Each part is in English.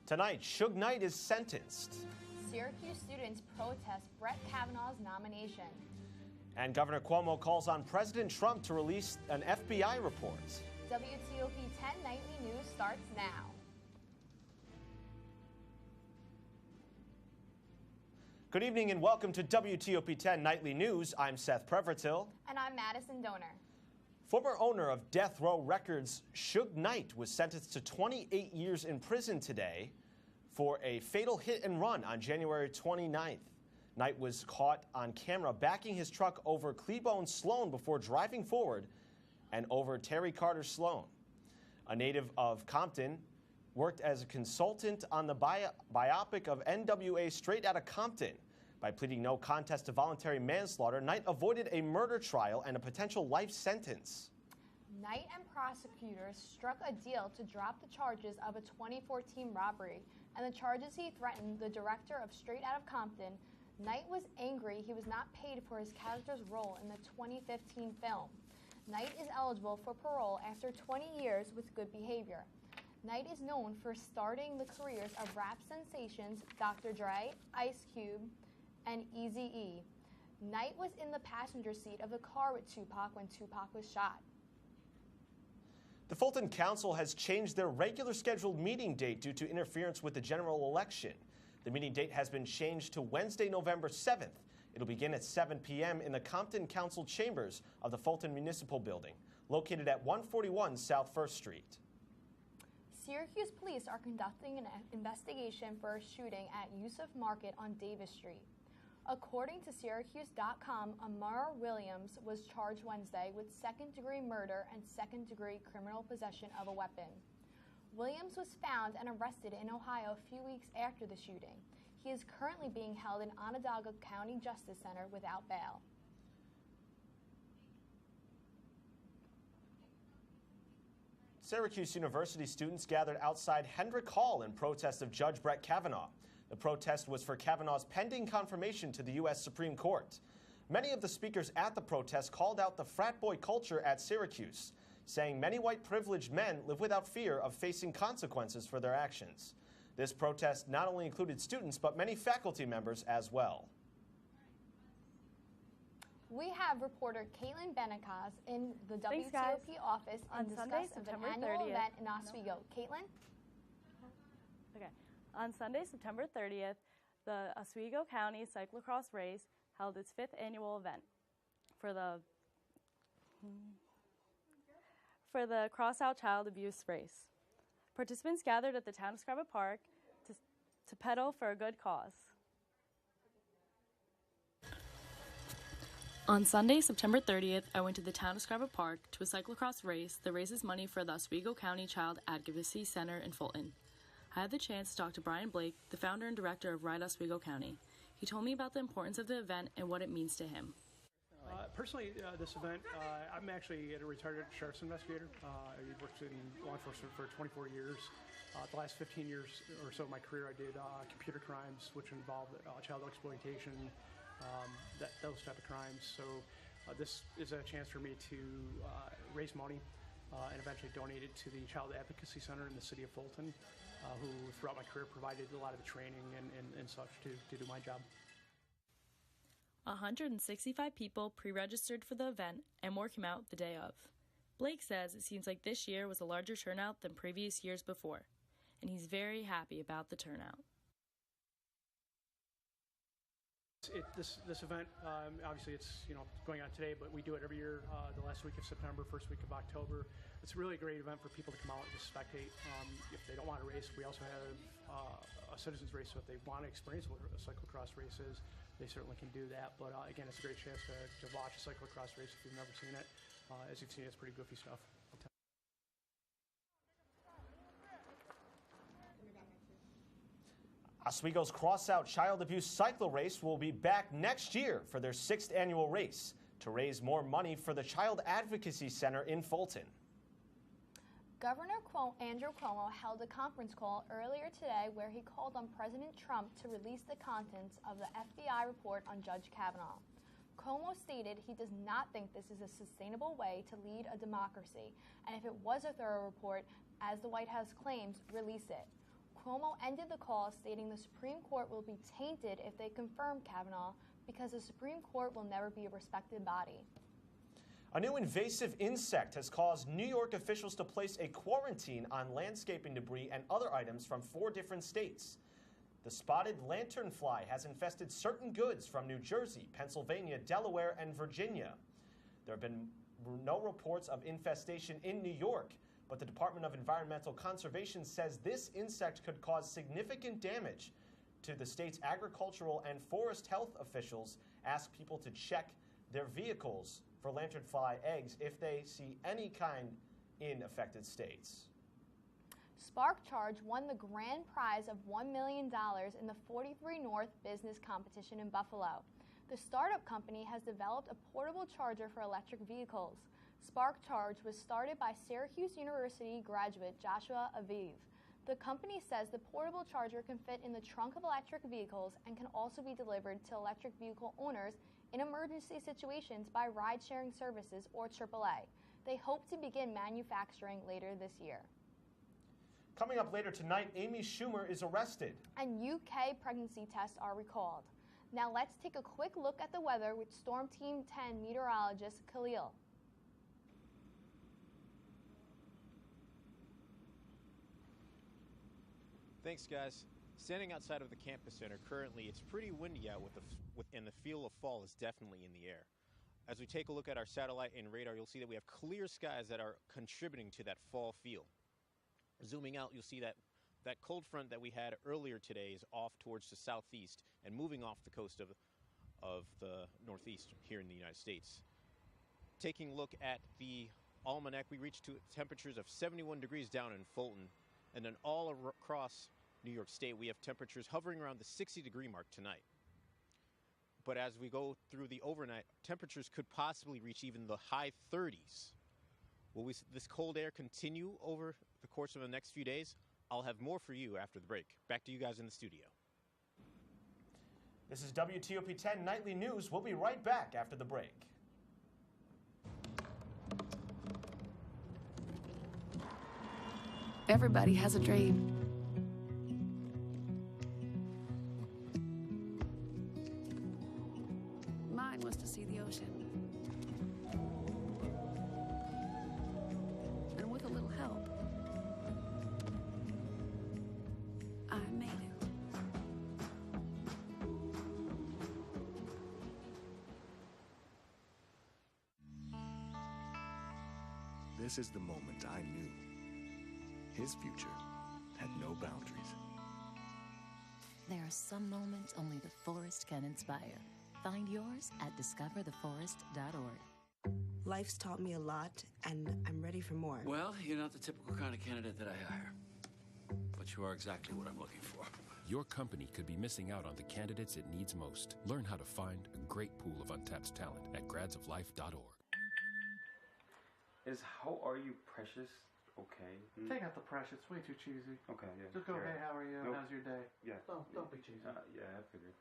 Tonight, Suge Knight is sentenced. Syracuse students protest Brett Kavanaugh's nomination. And Governor Cuomo calls on President Trump to release an FBI report. WTOP 10 Nightly News starts now. Good evening and welcome to WTOP 10 Nightly News. I'm Seth Prevertil. And I'm Madison Donor. Former owner of Death Row Records, Suge Knight, was sentenced to 28 years in prison today for a fatal hit and run on January 29th. Knight was caught on camera backing his truck over Cleabone Sloan before driving forward and over Terry Carter Sloan. A native of Compton, worked as a consultant on the biopic of NWA Straight Outta Compton. By pleading no contest to voluntary manslaughter, Knight avoided a murder trial and a potential life sentence. Knight and prosecutors struck a deal to drop the charges of a 2014 robbery and the charges he threatened the director of Straight Outta Compton. Knight was angry he was not paid for his character's role in the 2015 film. Knight is eligible for parole after 20 years with good behavior. Knight is known for starting the careers of rap sensations Dr. Dre, Ice Cube, and Eazy-E. Knight was in the passenger seat of the car with Tupac when Tupac was shot. The Fulton Council has changed their regular scheduled meeting date due to interference with the general election. The meeting date has been changed to Wednesday, November 7th. It'll begin at 7 p.m. in the Compton Council chambers of the Fulton Municipal Building, located at 141 South 1st Street. Syracuse police are conducting an investigation for a shooting at Yusuf Market on Davis Street. According to Syracuse.com, Amar Williams was charged Wednesday with second-degree murder and second-degree criminal possession of a weapon. Williams was found and arrested in Ohio a few weeks after the shooting. He is currently being held in Onondaga County Justice Center without bail. Syracuse University students gathered outside Hendrick Hall in protest of Judge Brett Kavanaugh. The protest was for Kavanaugh's pending confirmation to the U.S. Supreme Court. Many of the speakers at the protest called out the frat boy culture at Syracuse, saying many white privileged men live without fear of facing consequences for their actions. This protest not only included students, but many faculty members as well. We have reporter Caitlin Benacaz in the WTOP office and discuss an annual event in Oswego. Caitlin? Okay. On Sunday, September 30th, the Oswego County Cyclocross Race held its 5th annual event for the Cross-Out Child Abuse Race. Participants gathered at the town of Scarborough Park to pedal for a good cause. On Sunday, September 30th, I went to the town of Scarborough Park to a cyclocross race that raises money for the Oswego County Child Advocacy Center in Fulton. I had the chance to talk to Brian Blake, the founder and director of Ride Oswego County. He told me about the importance of the event and what it means to him. Personally, this event, I'm actually a retired sheriff's investigator. I worked in law enforcement for 24 years. The last 15 years or so of my career, I did computer crimes, which involved child exploitation, those type of crimes. So this is a chance for me to raise money and eventually donate it to the Child Advocacy Center in the city of Fulton, who throughout my career provided a lot of the training and such to do my job. 165 people pre-registered for the event and more came out the day of. Blake says it seems like this year was a larger turnout than previous years before, and he's very happy about the turnout. This event, obviously it's going on today, but we do it every year, the last week of September, first week of October. It's really a great event for people to come out and just spectate. If they don't want to race, we also have a citizens race, so if they want to experience what a cyclocross race is, they certainly can do that. But again, it's a great chance to watch a cyclocross race if you've never seen it. As you've seen, it's pretty goofy stuff. Oswego's Cross-Out Child Abuse Cycle Race will be back next year for their 6th annual race to raise more money for the Child Advocacy Center in Fulton. Governor Andrew Cuomo held a conference call earlier today where he called on President Trump to release the contents of the FBI report on Judge Kavanaugh. Cuomo stated he does not think this is a sustainable way to lead a democracy, and if it was a thorough report, as the White House claims, release it. Cuomo ended the call, stating the Supreme Court will be tainted if they confirm Kavanaugh because the Supreme Court will never be a respected body. A new invasive insect has caused New York officials to place a quarantine on landscaping debris and other items from 4 different states. The spotted lanternfly has infested certain goods from New Jersey, Pennsylvania, Delaware, and Virginia. There have been no reports of infestation in New York, but the Department of Environmental Conservation says this insect could cause significant damage to the state's agricultural and forest health officials. Ask people to check their vehicles for lanternfly eggs if they see any kind in affected states. Spark Charge won the grand prize of $1 million in the 43 North business competition in Buffalo. The startup company has developed a portable charger for electric vehicles. Spark Charge was started by Syracuse University graduate Joshua Aviv. The company says the portable charger can fit in the trunk of electric vehicles and can also be delivered to electric vehicle owners in emergency situations by ride-sharing services or AAA. They hope to begin manufacturing later this year. Coming up later tonight, Amy Schumer is arrested. And UK pregnancy tests are recalled. Now let's take a quick look at the weather with Storm Team 10 meteorologist Khalil. Thanks, guys. Standing outside of the campus center, currently it's pretty windy out and the feel of fall is definitely in the air. As we take a look at our satellite and radar, you'll see that we have clear skies that are contributing to that fall feel. Zooming out, you'll see that cold front that we had earlier today is off towards the southeast and moving off the coast of the northeast here in the United States. Taking a look at the almanac, we reached to temperatures of 71 degrees down in Fulton, and then all across New York State, we have temperatures hovering around the 60-degree mark tonight. But as we go through the overnight, temperatures could possibly reach even the high 30s. Will this cold air continue over the course of the next few days? I'll have more for you after the break. Back to you guys in the studio. This is WTOP 10 Nightly News. We'll be right back after the break. Everybody has a dream. Mine was to see the ocean. And with a little help, I made it. This is the moment I knew his future had no boundaries. There are some moments only the forest can inspire. Find yours at discovertheforest.org. Life's taught me a lot, and I'm ready for more. Well, you're not the typical kind of candidate that I hire. But you are exactly what I'm looking for. Your company could be missing out on the candidates it needs most. Learn how to find a great pool of untapped talent at gradsoflife.org. Is How Are You Precious okay? Take out the precious. It's way too cheesy. Okay, yeah. Just go, sure. hey, how are you? Nope. How's your day? Yeah. Don't be cheesy. Yeah, I figured.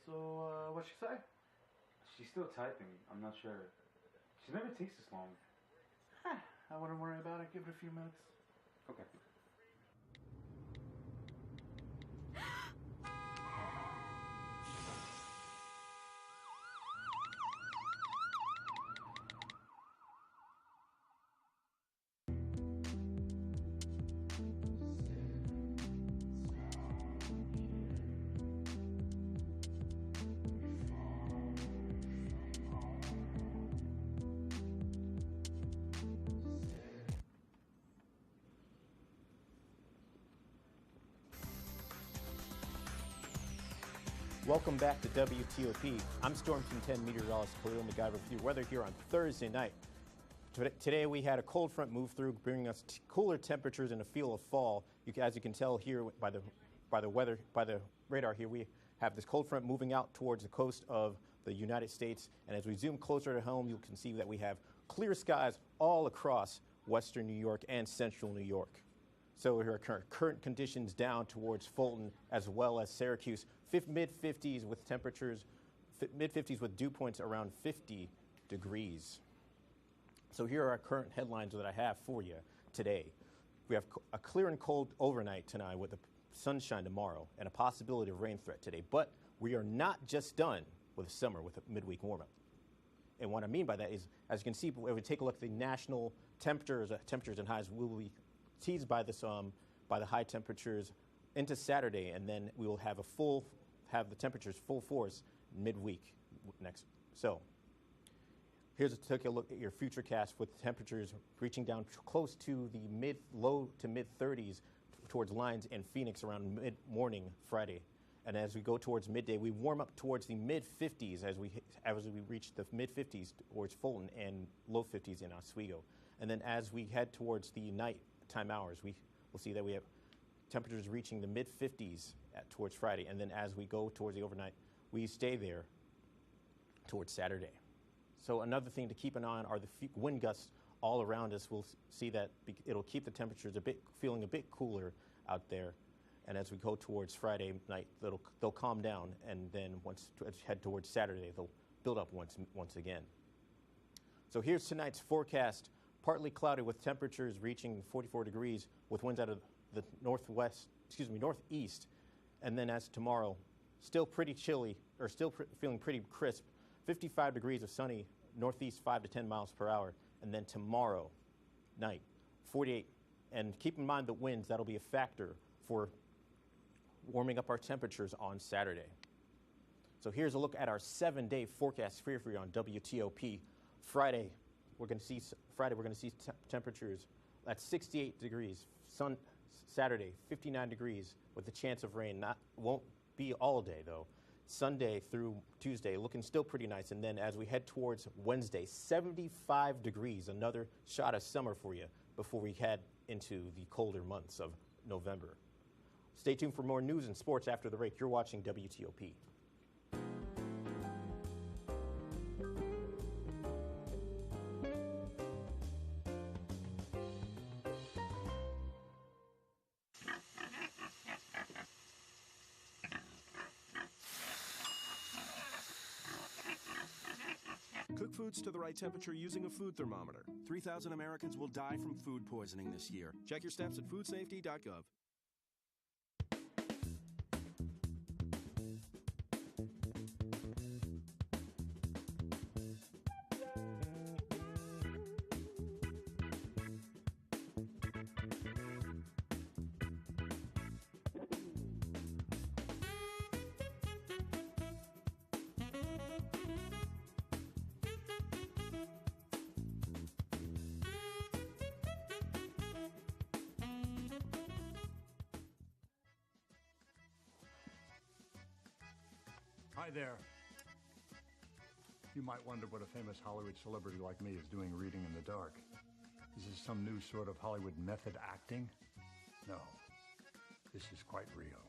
So, what'd she say? She's still typing. I'm not sure. She never takes this long. I wouldn't worry about it. Give it a few minutes. Okay. Welcome back to WTOP. I'm Storm Team 10 meteorologist Khalil McGyver with your weather here on Thursday night. Today we had a cold front move through, bringing us cooler temperatures and a feel of fall. As you can tell here by the radar here, we have this cold front moving out towards the coast of the United States. And as we zoom closer to home, you can see that we have clear skies all across western New York and central New York. So here are current conditions down towards Fulton as well as Syracuse. Mid-50s with temperatures, mid-50s with dew points around 50 degrees. So here are our current headlines that I have for you today. We have a clear and cold overnight tonight with the sunshine tomorrow and a possibility of rain threat today. But we are not just done with the summer with a midweek warm-up. And what I mean by that is, as you can see, if we take a look at the national temperatures and highs, we will be teased by this by the high temperatures into Saturday, and then we will have the temperatures full force midweek next. So here's take a look at your future cast with temperatures reaching down close to the low to mid 30s towards lines in Phoenix around mid-morning Friday. And as we go towards midday, we warm up towards the mid-50s as we reach the mid-50s towards Fulton and low 50s in Oswego. And then as we head towards the nighttime hours, we will see that we have temperatures reaching the mid-50s towards Friday. And then as we go towards the overnight, we stay there towards Saturday. So another thing to keep an eye on are the wind gusts all around us. We'll see that it'll keep the temperatures feeling a bit cooler out there. And as we go towards Friday night, they'll calm down, and then as we head towards Saturday, they'll build up once again. So here's tonight's forecast: partly cloudy with temperatures reaching 44 degrees, with winds out of the northeast. And then as tomorrow, still pretty chilly, or still feeling pretty crisp, 55 degrees of sunny, northeast 5 to 10 miles per hour. And then tomorrow night, 48. And keep in mind the winds, that'll be a factor for warming up our temperatures on Saturday. So here's a look at our 7-day forecast for you on WTOP. Friday, we're going to see temperatures at 68 degrees. Saturday, 59 degrees with the chance of rain. Won't be all day though. Sunday through Tuesday looking still pretty nice. And then as we head towards Wednesday, 75 degrees, another shot of summer for you before we head into the colder months of November. Stay tuned for more news and sports after the break. You're watching WTOP. Cook foods to the right temperature using a food thermometer. 3,000 Americans will die from food poisoning this year. Check your steps at foodsafety.gov. Hi there. You might wonder what a famous Hollywood celebrity like me is doing reading in the dark. Is this some new sort of Hollywood method acting? No, this is quite real.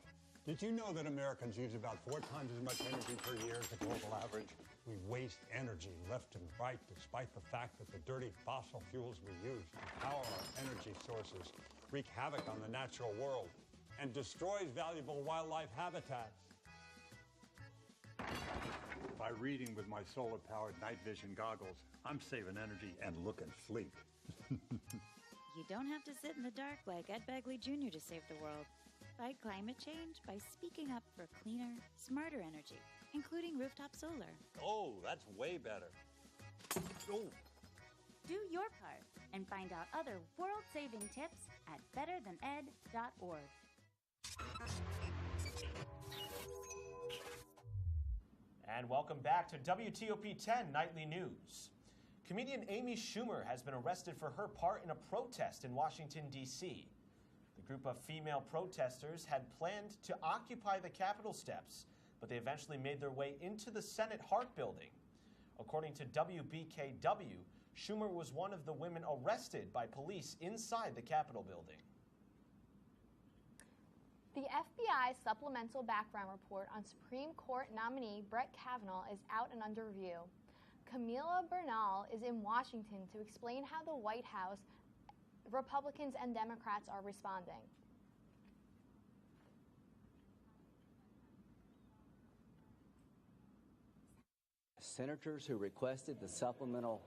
Did you know that Americans use about 4 times as much energy per year as the global average? We waste energy left and right despite the fact that the dirty fossil fuels we use to power our energy sources wreak havoc on the natural world and destroys valuable wildlife habitats. By reading with my solar-powered night vision goggles, I'm saving energy and looking sleek. You don't have to sit in the dark like Ed Begley Jr. to save the world. Fight climate change by speaking up for cleaner, smarter energy, including rooftop solar. Oh, that's way better. Oh. Do your part and find out other world-saving tips at betterthaned.org. And welcome back to WTOP 10 Nightly News. Comedian Amy Schumer has been arrested for her part in a protest in Washington, D.C. The group of female protesters had planned to occupy the Capitol steps, but they eventually made their way into the Senate Hart building. According to WBKW, Schumer was one of the women arrested by police inside the Capitol building. The FBI supplemental background report on Supreme Court nominee Brett Kavanaugh is out and under review. Camila Bernal is in Washington to explain how the White House Republicans and Democrats are responding. Senators who requested the supplemental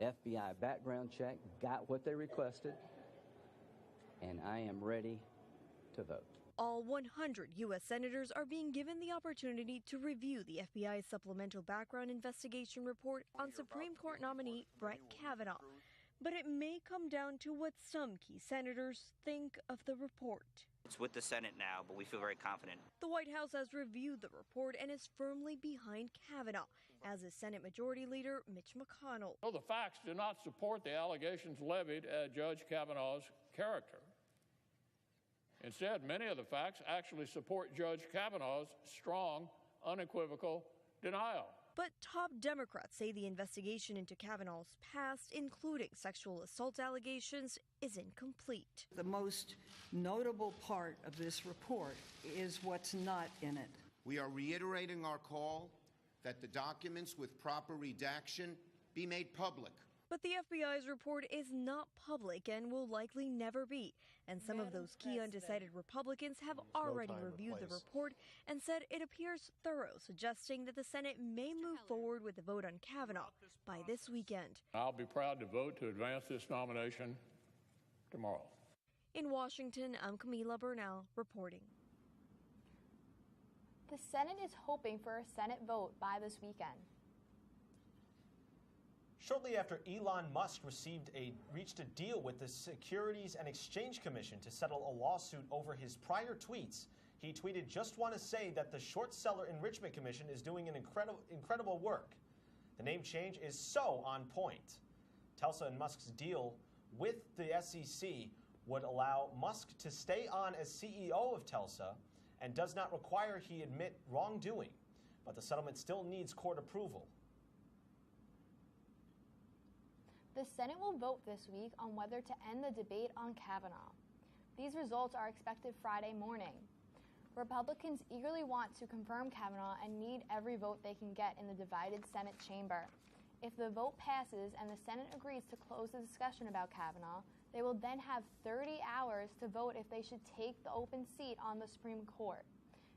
FBI background check got what they requested, and I am ready to vote. All 100 U.S. senators are being given the opportunity to review the FBI's supplemental background investigation report on Supreme Court nominee Brett Kavanaugh. But it may come down to what some key senators think of the report. It's with the Senate now, but we feel very confident. The White House has reviewed the report and is firmly behind Kavanaugh, as is Senate Majority Leader Mitch McConnell. No, the facts do not support the allegations levied at Judge Kavanaugh's character. Instead, many of the facts actually support Judge Kavanaugh's strong, unequivocal denial. But top Democrats say the investigation into Kavanaugh's past, including sexual assault allegations, is incomplete. The most notable part of this report is what's not in it. We are reiterating our call that the documents with proper redaction be made public. But the FBI's report is not public and will likely never be. And some of those key undecided Republicans have already reviewed the report and said it appears thorough, suggesting that the Senate may move forward with the vote on Kavanaugh by this weekend. I'll be proud to vote to advance this nomination tomorrow. In Washington, I'm Camila Bernal reporting. The Senate is hoping for a Senate vote by this weekend. Shortly after Elon Musk reached a deal with the Securities and Exchange Commission to settle a lawsuit over his prior tweets, he tweeted, "Just want to say that the Short Seller Enrichment Commission is doing an incredible work. The name change is so on point." Telsa and Musk's deal with the SEC would allow Musk to stay on as CEO of Telsa and does not require he admit wrongdoing, but the settlement still needs court approval. The Senate will vote this week on whether to end the debate on Kavanaugh. These results are expected Friday morning. Republicans eagerly want to confirm Kavanaugh and need every vote they can get in the divided Senate chamber. If the vote passes and the Senate agrees to close the discussion about Kavanaugh, they will then have 30 hours to vote if they should take the open seat on the Supreme Court.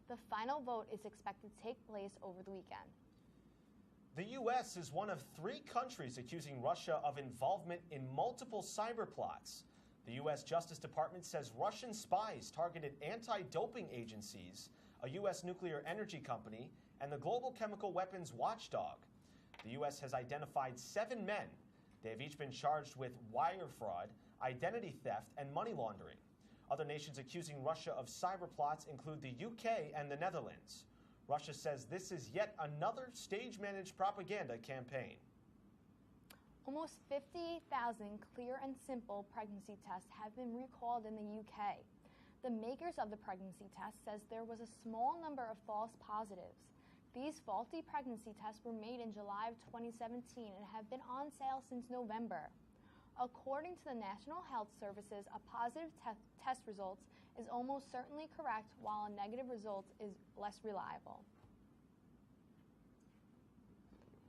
The final vote is expected to take place over the weekend. The U.S. is one of 3 countries accusing Russia of involvement in multiple cyber plots. The U.S. Justice Department says Russian spies targeted anti-doping agencies, a U.S. nuclear energy company, and the global chemical weapons watchdog. The U.S. has identified 7 men. They have each been charged with wire fraud, identity theft, and money laundering. Other nations accusing Russia of cyber plots include the UK and the Netherlands. Russia says this is yet another stage-managed propaganda campaign. Almost 50,000 clear and simple pregnancy tests have been recalled in the UK. The makers of the pregnancy test says there was a small number of false positives. These faulty pregnancy tests were made in July of 2017 and have been on sale since November. According to the National Health Services, a positive test results is almost certainly correct, while a negative result is less reliable.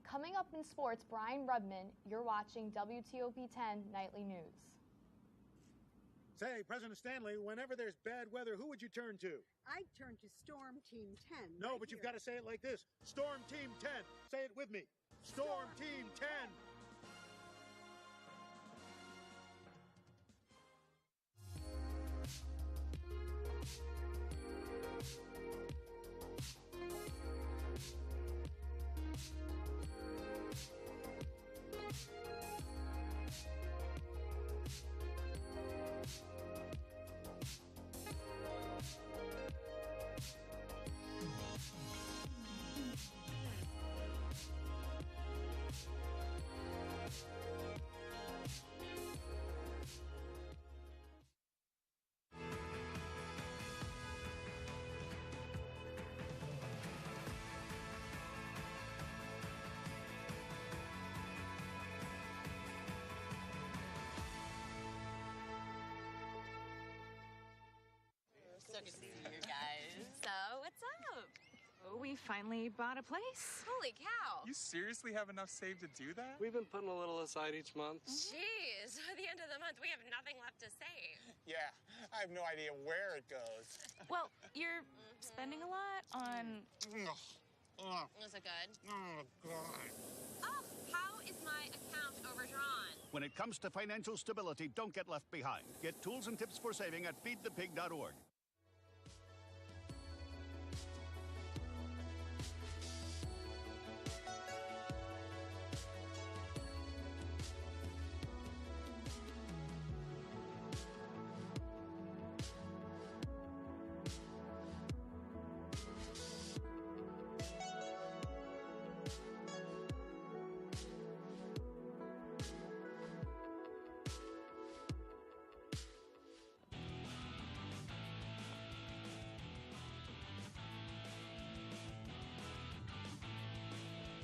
Coming up in sports, Brian Rudman, you're watching WTOP 10 Nightly News. Say, President Stanley, whenever there's bad weather, who would you turn to? I'd turn to Storm Team 10. No, but you've got to say it like this. Storm Team 10. Say it with me. Storm Team 10. So good to see you guys. So, what's up? we finally bought a place. Holy cow! You seriously have enough saved to do that? We've been putting a little aside each month. Jeez, at the end of the month, we have nothing left to save. Yeah, I have no idea where it goes. Well, you're spending a lot on... Is it good? Oh, God. Oh, how is my account overdrawn? When it comes to financial stability, don't get left behind. Get tools and tips for saving at feedthepig.org.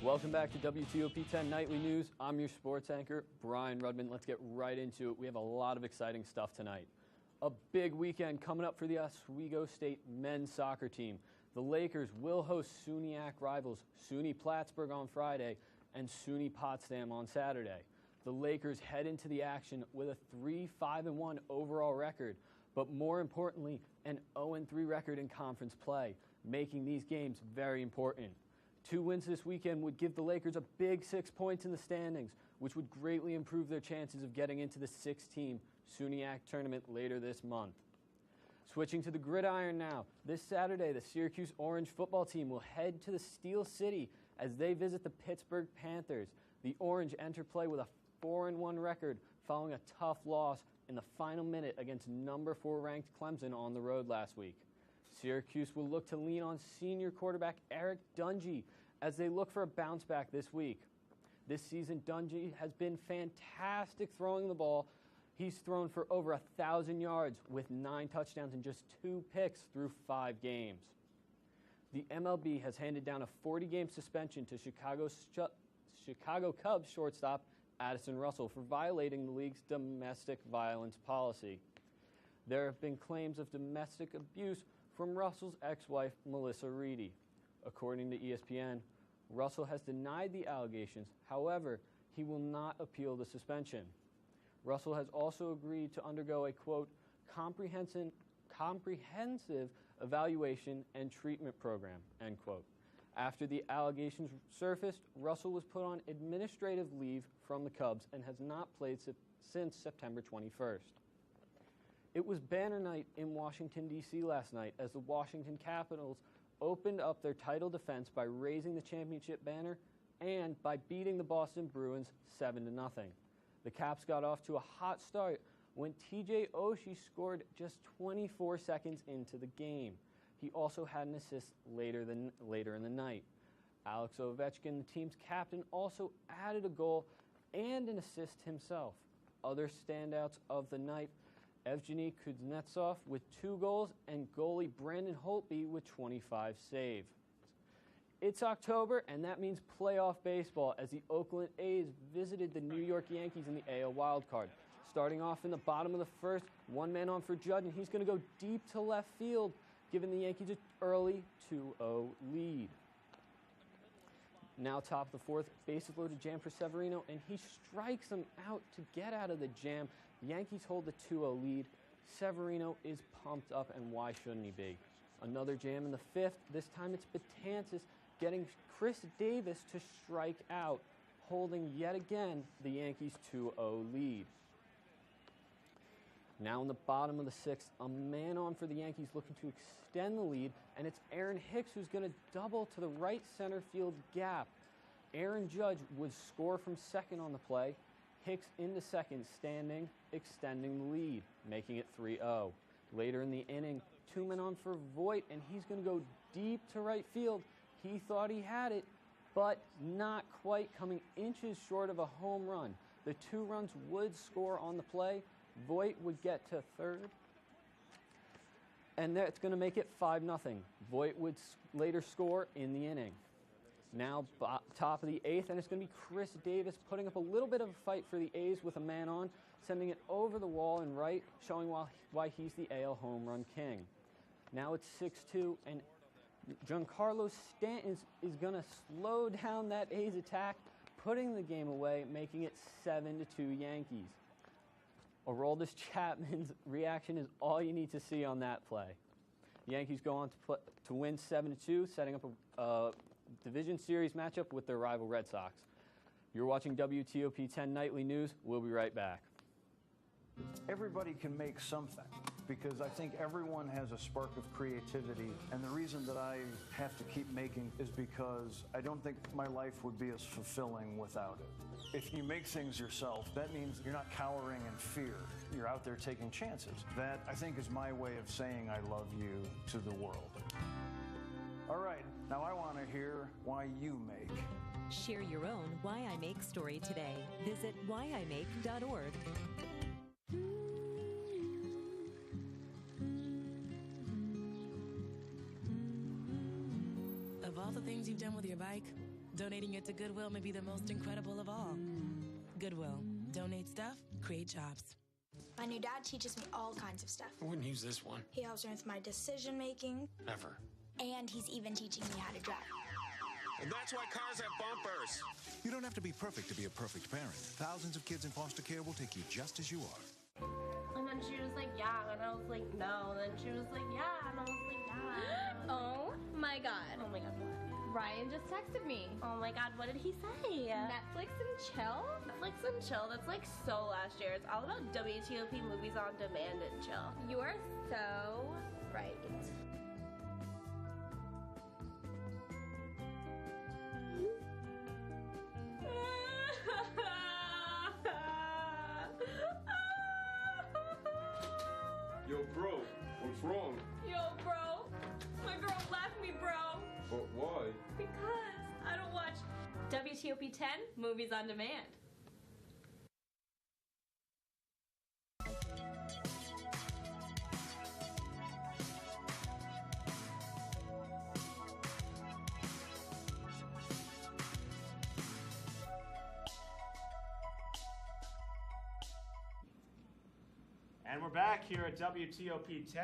Welcome back to WTOP 10 Nightly News. I'm your sports anchor, Brian Rudman. Let's get right into it. We have a lot of exciting stuff tonight. A big weekend coming up for the Oswego State men's soccer team. The Lakers will host SUNYAC rivals SUNY Plattsburgh on Friday and SUNY Potsdam on Saturday. The Lakers head into the action with a 3-5-1 overall record, but more importantly, an 0-3 record in conference play, making these games very important. 2 wins this weekend would give the Lakers a big 6 points in the standings, which would greatly improve their chances of getting into the 6-team SUNYAC tournament later this month. Switching to the gridiron now, this Saturday the Syracuse Orange football team will head to the Steel City as they visit the Pittsburgh Panthers. The Orange enter play with a 4-1 record following a tough loss in the final minute against number 4 ranked Clemson on the road last week. Syracuse will look to lean on senior quarterback Eric Dungy as they look for a bounce back this week. This season, Dungy has been fantastic throwing the ball. He's thrown for over 1,000 yards with 9 touchdowns and just 2 picks through 5 games. The MLB has handed down a 40-game suspension to Chicago Cubs shortstop Addison Russell for violating the league's domestic violence policy. There have been claims of domestic abuse from Russell's ex-wife, Melissa Reedy. According to ESPN, Russell has denied the allegations. However, he will not appeal the suspension. Russell has also agreed to undergo a, quote, comprehensive evaluation and treatment program, end quote. After the allegations surfaced, Russell was put on administrative leave from the Cubs and has not played since September 21st. It was banner night in Washington, D.C. last night as the Washington Capitals opened up their title defense by raising the championship banner and by beating the Boston Bruins 7-0. The Caps got off to a hot start when T.J. Oshie scored just 24 seconds into the game. He also had an assist later in the night. Alex Ovechkin, the team's captain, also added a goal and an assist himself. Other standouts of the night: Evgeny Kuznetsov with 2 goals and goalie Brandon Holtby with 25 saves. It's October, and that means playoff baseball as the Oakland A's visited the New York Yankees in the AL wildcard. Starting off in the bottom of the first, 1 man on for Judd, and he's going to go deep to left field, giving the Yankees an early 2-0 lead. Now top of the 4th, bases loaded jam for Severino, and he strikes him out to get out of the jam. The Yankees hold the 2-0 lead. Severino is pumped up, and why shouldn't he be? Another jam in the 5th. This time it's Betances getting Chris Davis to strike out, holding yet again the Yankees' 2-0 lead. Now in the bottom of the 6th, a man on for the Yankees looking to extend the lead, and it's Aaron Hicks who's going to double to the right center field gap. Aaron Judge would score from second on the play. Hicks into second, standing, extending the lead, making it 3-0. Later in the inning, 2 men on for Voit, and he's going to go deep to right field. He thought he had it, but not quite, coming inches short of a home run. The 2 runs would score on the play. Voit would get to third, and that's going to make it 5-0. Voit would later score in the inning. Now top of the 8th, and it's going to be Chris Davis putting up a little bit of a fight for the A's with a man on, sending it over the wall and right, showing why he's the AL home run king. Now it's 6-2, and Giancarlo Stanton is going to slow down that A's attack, putting the game away, making it 7-2 Yankees. Aroldis Chapman's reaction is all you need to see on that play. The Yankees go on to win 7-2, setting up a division series matchup with their rival Red Sox. You're watching WTOP 10 Nightly News. We'll be right back. Everybody can make something, because I think everyone has a spark of creativity, and the reason that I have to keep making is because I don't think my life would be as fulfilling without it. If you make things yourself, that means you're not cowering in fear. You're out there taking chances. That, I think, is my way of saying I love you to the world. All right, now I want to hear why you make. Share your own Why I Make story today. Visit whyimake.org. Of all the things you've done with your bike, donating it to Goodwill may be the most incredible of all. Goodwill. Donate stuff, create jobs. My new dad teaches me all kinds of stuff. I wouldn't use this one. He helps me with my decision making. Ever. And he's even teaching me how to drive. And that's why cars have bumpers. You don't have to be perfect to be a perfect parent. Thousands of kids in foster care will take you just as you are. And then she was like, yeah, and I was like, no. And then she was like, yeah, and I was like, yeah. Oh my God. Oh my God, what? Ryan just texted me. Oh my God, what did he say? Netflix and chill? Netflix and chill, that's like so last year. It's all about WTOP movies on demand and chill. You are so right. Yo, bro, what's wrong? Yo, bro. My girl left me, bro. But why? Because I don't watch WTOP 10 movies on demand. And we're back here at WTOP 10.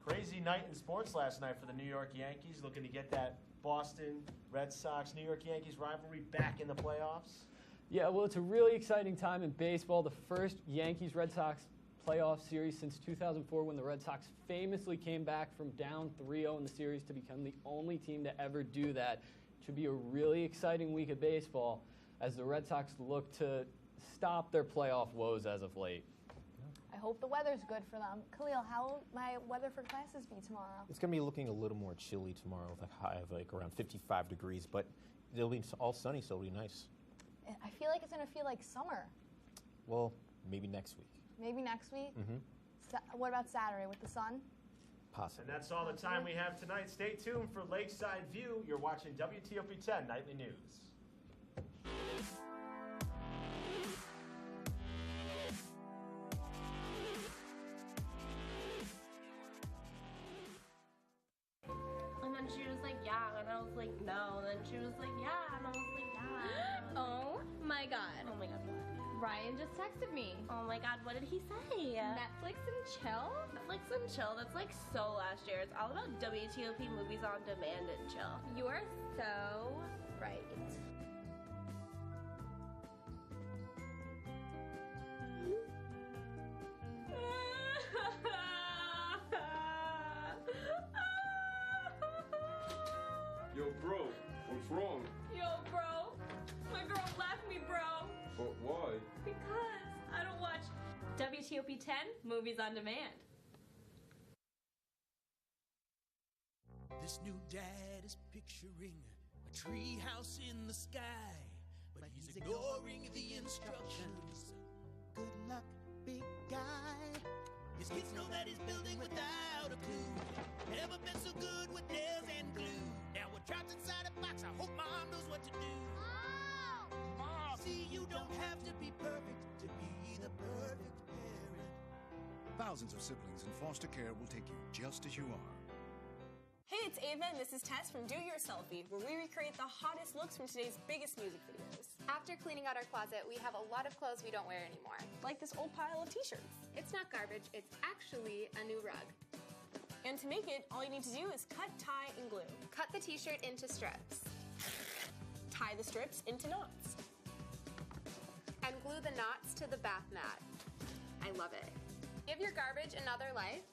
Crazy night in sports last night for the New York Yankees, looking to get that Boston Red Sox, New York Yankees rivalry back in the playoffs. Yeah, well, it's a really exciting time in baseball. The first Yankees-Red Sox playoff series since 2004, when the Red Sox famously came back from down 3-0 in the series to become the only team to ever do that. It should be a really exciting week of baseball as the Red Sox look to stop their playoff woes as of late. I hope the weather's good for them. Khalil, how will my weather for classes be tomorrow? It's going to be looking a little more chilly tomorrow with a high of like around 55 degrees, but it'll be all sunny, so it'll be nice. I feel like it's going to feel like summer. Well, maybe next week. Maybe next week? Mm-hmm. What about Saturday with the sun? Possibly. And that's all the time we have tonight. Stay tuned for Lakeside View. You're watching WTOP 10 Nightly News. And then she was like, yeah, and I was like, no. And then she was like, yeah, and I was like, yeah. Oh my God. Oh my God, what? Ryan just texted me. Oh my God, what did he say? Netflix and chill? Netflix and chill, that's like so last year. It's all about WTOP movies on demand and chill. You are so right. Yo, bro, what's wrong? Yo, bro. My girl left me, bro. But why? Because I don't watch WTOP 10 movies on demand. This new dad is picturing a tree house in the sky, but he's ignoring the instructions. Good luck, big guy. His kids know that he's building without a clue. Never been so good with nails and glue. Now we're trapped inside a box. I hope mom knows what to do. Mom! See, you don't have to be perfect to be the perfect parent. Thousands of siblings in foster care will take you just as you are. Hey, it's Ava, and this is Tess from Do Your Selfie, where we recreate the hottest looks from today's biggest music videos. After cleaning out our closet, we have a lot of clothes we don't wear anymore. Like this old pile of t-shirts. It's not garbage, it's actually a new rug. And to make it, all you need to do is cut, tie, and glue. Cut the t-shirt into strips. Tie the strips into knots. And glue the knots to the bath mat. I love it. Give your garbage another life